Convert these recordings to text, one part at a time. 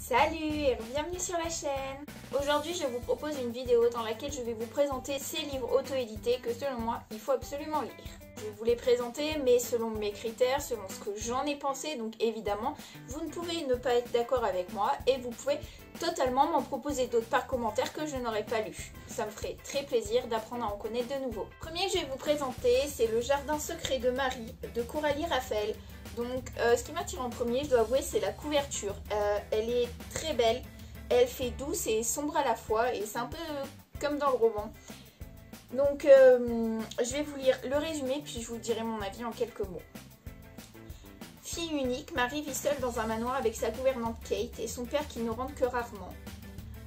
Salut et bienvenue sur la chaîne. Aujourd'hui je vous propose une vidéo dans laquelle je vais vous présenter ces livres auto-édités que selon moi il faut absolument lire. Je vais vous les présenter mais selon mes critères, selon ce que j'en ai pensé, donc évidemment vous ne pouvez ne pas être d'accord avec moi et vous pouvez totalement m'en proposer d'autres par commentaire que je n'aurais pas lu. Ça me ferait très plaisir d'apprendre à en connaître de nouveaux. Le premier que je vais vous présenter c'est Le Jardin secret de Marie de Coralie Raphael. Donc ce qui m'attire en premier, je dois avouer, c'est la couverture. Elle est très belle, elle fait douce et sombre à la fois et c'est un peu comme dans le roman. Donc je vais vous lire le résumé puis je vous dirai mon avis en quelques mots. Fille unique, Marie vit seule dans un manoir avec sa gouvernante Kate et son père qui ne rentre que rarement.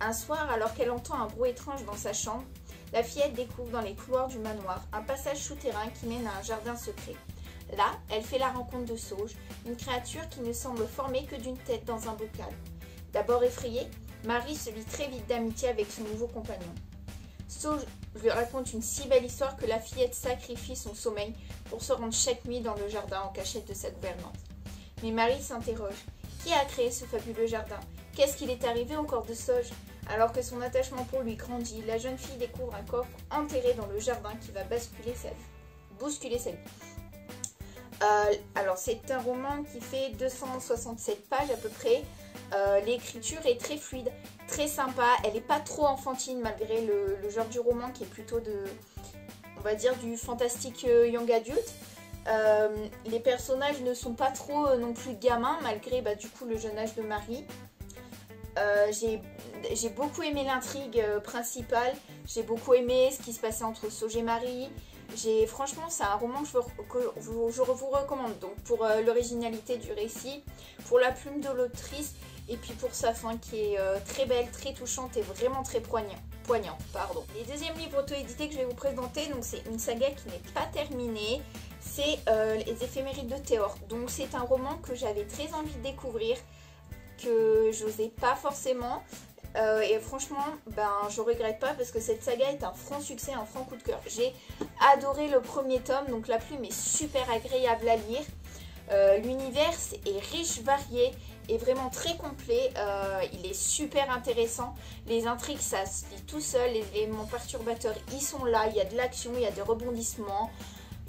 Un soir, alors qu'elle entend un bruit étrange dans sa chambre, la fillette découvre dans les couloirs du manoir un passage souterrain qui mène à un jardin secret. Là, elle fait la rencontre de Sauge, une créature qui ne semble formée que d'une tête dans un bocal. D'abord effrayée, Marie se lie très vite d'amitié avec son nouveau compagnon. Sauge lui raconte une si belle histoire que la fillette sacrifie son sommeil pour se rendre chaque nuit dans le jardin en cachette de sa gouvernante. Mais Marie s'interroge. Qui a créé ce fabuleux jardin? Qu'est-ce qu'il est arrivé au corps de Sauge? Alors que son attachement pour lui grandit, la jeune fille découvre un coffre enterré dans le jardin qui va bousculer sa vie. Alors c'est un roman qui fait 267 pages à peu près. L'écriture est très fluide, très sympa. Elle n'est pas trop enfantine malgré le genre du roman qui est plutôt on va dire du fantastique young adulte. Les personnages ne sont pas trop non plus gamins malgré du coup le jeune âge de Marie. J'ai beaucoup aimé l'intrigue principale, j'ai beaucoup aimé ce qui se passait entre Sauge et Marie. Franchement, c'est un roman que je vous recommande. Donc pour l'originalité du récit, pour la plume de l'autrice et puis pour sa fin qui est très belle, très touchante et vraiment très poignante. Les deuxièmes livres auto-édités que je vais vous présenter, donc c'est une saga qui n'est pas terminée, c'est Les Éphémérides de Théor. Donc c'est un roman que j'avais très envie de découvrir, que j'osais pas forcément. Et franchement, je regrette pas parce que cette saga est un franc succès, un franc coup de cœur. J'ai adoré le premier tome, donc la plume est super agréable à lire. L'univers est riche, varié et vraiment très complet. Il est super intéressant. Les intrigues, ça se lit tout seul. Les éléments perturbateurs, ils sont là. Il y a de l'action, il y a des rebondissements.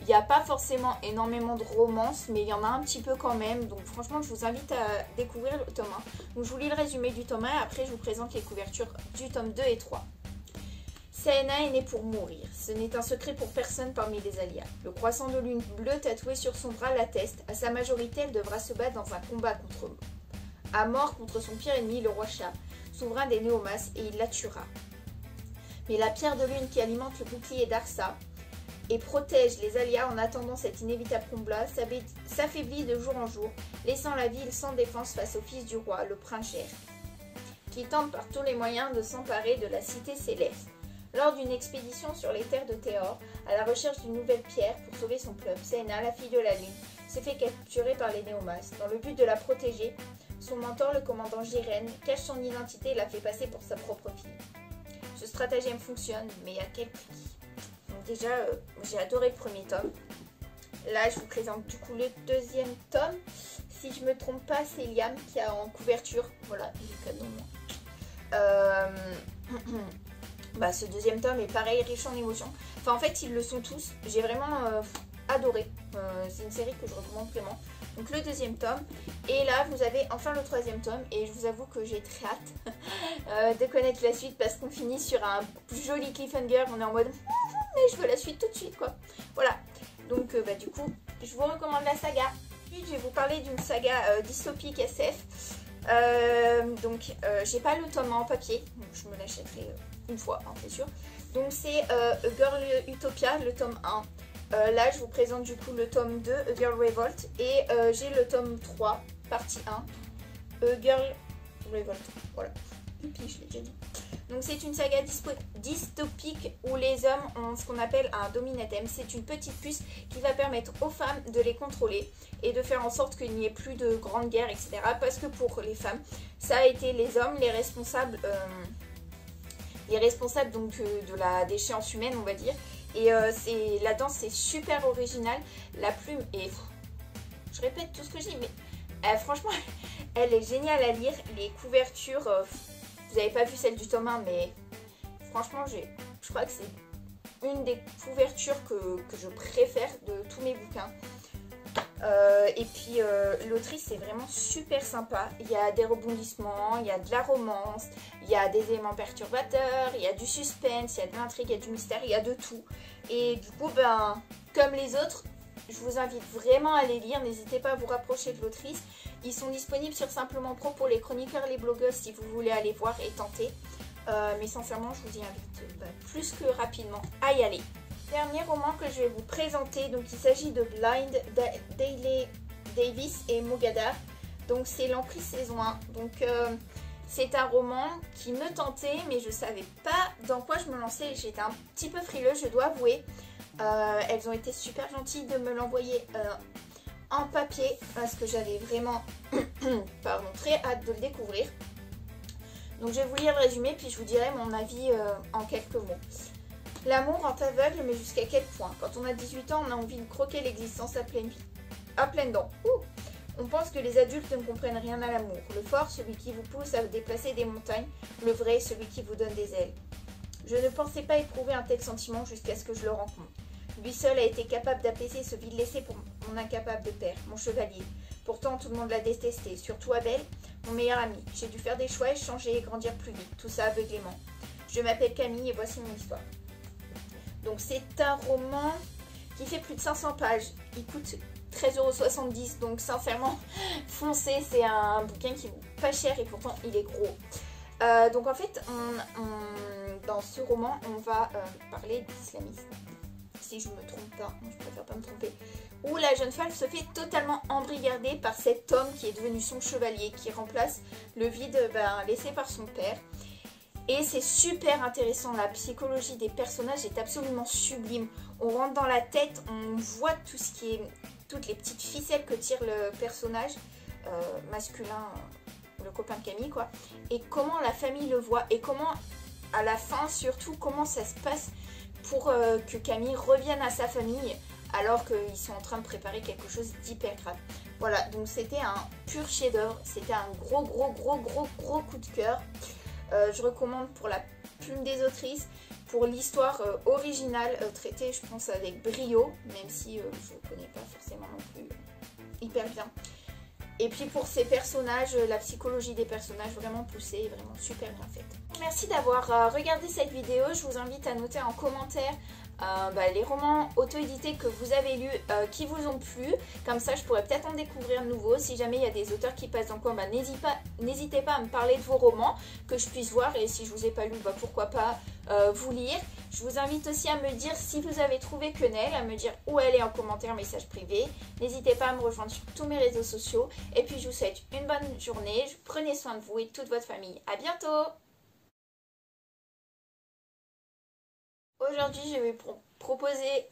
Il n'y a pas forcément énormément de romance, mais il y en a un petit peu quand même. Donc franchement, je vous invite à découvrir le tome 1. Donc je vous lis le résumé du tome 1 et après je vous présente les couvertures du tome 2 et 3. Saena est née pour mourir. Ce n'est un secret pour personne parmi les alias. Le croissant de lune bleue tatoué sur son bras l'atteste. À sa majorité, elle devra se battre dans un combat à mort contre son pire ennemi, le roi Chat, souverain des Néomas, et il la tuera. Mais la pierre de lune qui alimente le bouclier d'Arsa et protège les alias en attendant cet inévitable combat, s'affaiblit de jour en jour, laissant la ville sans défense face au fils du roi, le prince Ger, qui tente par tous les moyens de s'emparer de la cité céleste. Lors d'une expédition sur les terres de Théor, à la recherche d'une nouvelle pierre pour sauver son peuple, Saena, la fille de la lune, s'est fait capturer par les Néomas. Dans le but de la protéger, son mentor, le commandant Jiren, cache son identité et la fait passer pour sa propre fille. Ce stratagème fonctionne, mais à quel prix? Donc déjà, j'ai adoré le premier tome. Là, je vous présente du coup le deuxième tome. Si je me trompe pas, c'est Liam qui a en couverture. Voilà, j'ai cadeau moi. Ce deuxième tome est pareil, riche en émotions. Enfin, en fait, ils le sont tous. J'ai vraiment adoré. C'est une série que je recommande vraiment. Donc le deuxième tome. Et là, vous avez enfin le troisième tome. Et je vous avoue que j'ai très hâte de connaître la suite parce qu'on finit sur un joli cliffhanger. On est en mode... mais je veux la suite tout de suite quoi. Voilà, donc du coup je vous recommande la saga. Ensuite je vais vous parler d'une saga dystopique SF. J'ai pas le tome 1 en papier, donc je me l'achèterai une fois hein, c'est sûr. Donc c'est A Girl Utopia, le tome 1. Là je vous présente du coup le tome 2, A Girl Revolt, et j'ai le tome 3 partie 1, A Girl Revolt. Voilà, et puis je l'ai déjà dit. Donc c'est une saga dystopique où les hommes ont ce qu'on appelle un dominatem. C'est une petite puce qui va permettre aux femmes de les contrôler et de faire en sorte qu'il n'y ait plus de grandes guerres, etc. Parce que pour les femmes, ça a été les hommes les responsables donc de la déchéance humaine, on va dire. Et là-dedans, c'est super original. La plume est... Je répète tout ce que je dis, mais Franchement, elle est géniale à lire. Les couvertures, vous n'avez pas vu celle du tome 1, mais franchement, je crois que c'est une des couvertures que je préfère de tous mes bouquins. Et puis l'autrice est vraiment super sympa. Il y a des rebondissements, il y a de la romance, il y a des éléments perturbateurs, il y a du suspense, il y a de l'intrigue, il y a du mystère, il y a de tout. Et du coup, ben, comme les autres, je vous invite vraiment à les lire. N'hésitez pas à vous rapprocher de l'autrice. Ils sont disponibles sur Simplement Pro pour les chroniqueurs, les blogueurs, si vous voulez aller voir et tenter. Mais sincèrement, je vous y invite plus que rapidement à y aller. Dernier roman que je vais vous présenter, donc il s'agit de Blind d'Hailey Davis et Mogadar. Donc c'est l'Emprise saison 1. Donc c'est un roman qui me tentait, mais je ne savais pas dans quoi je me lançais. J'étais un petit peu frileuse, je dois avouer. Elles ont été super gentilles de me l'envoyer en papier parce que j'avais vraiment pardon, très hâte de le découvrir. Donc je vais vous lire le résumé puis je vous dirai mon avis en quelques mots. L'amour rend aveugle, mais jusqu'à quel point? Quand on a 18 ans, on a envie de croquer l'existence à pleines dents. On pense que les adultes ne comprennent rien à l'amour. Le fort, celui qui vous pousse à déplacer des montagnes. Le vrai, celui qui vous donne des ailes. Je ne pensais pas éprouver un tel sentiment jusqu'à ce que je le rencontre. Lui seul a été capable d'apaiser ce vide laissé pour mon incapable de père, mon chevalier. Pourtant, tout le monde l'a détesté, surtout Abel, mon meilleur ami. J'ai dû faire des choix, changer et grandir plus vite, tout ça aveuglément. Je m'appelle Camille et voici mon histoire. Donc c'est un roman qui fait plus de 500 pages. Il coûte 13,70 €. Donc sincèrement, foncez. C'est un bouquin qui vaut pas cher et pourtant il est gros. Donc en fait, dans ce roman, on va parler d'islamisme. Si je me trompe pas, je préfère pas me tromper. Où la jeune femme se fait totalement embrigader par cet homme qui est devenu son chevalier, qui remplace le vide laissé par son père. Et c'est super intéressant, la psychologie des personnages est absolument sublime. On rentre dans la tête, on voit tout ce qui est, toutes les petites ficelles que tire le personnage masculin, le copain de Camille quoi. Et comment la famille le voit et comment à la fin surtout comment ça se passe pour que Camille revienne à sa famille alors qu'ils sont en train de préparer quelque chose d'hyper grave. Voilà, donc c'était un pur chef-d'œuvre, c'était un gros coup de cœur. Je recommande pour la plume des autrices, pour l'histoire originale traitée je pense avec brio, même si je ne connais pas forcément non plus hyper bien. Et puis pour ces personnages, la psychologie des personnages vraiment poussée et vraiment super bien faite. Merci d'avoir regardé cette vidéo, je vous invite à noter en commentaire les romans auto-édités que vous avez lus qui vous ont plu. Comme ça je pourrais peut-être en découvrir de nouveaux. Si jamais il y a des auteurs qui passent dans le coin, n'hésitez pas à me parler de vos romans, que je puisse voir, et si je vous ai pas lu, pourquoi pas vous lire. Je vous invite aussi à me dire si vous avez trouvé Quenelle, à me dire où elle est en commentaire, message privé. N'hésitez pas à me rejoindre sur tous mes réseaux sociaux. Et puis je vous souhaite une bonne journée, prenez soin de vous et de toute votre famille. À bientôt! Aujourd'hui, je vais proposer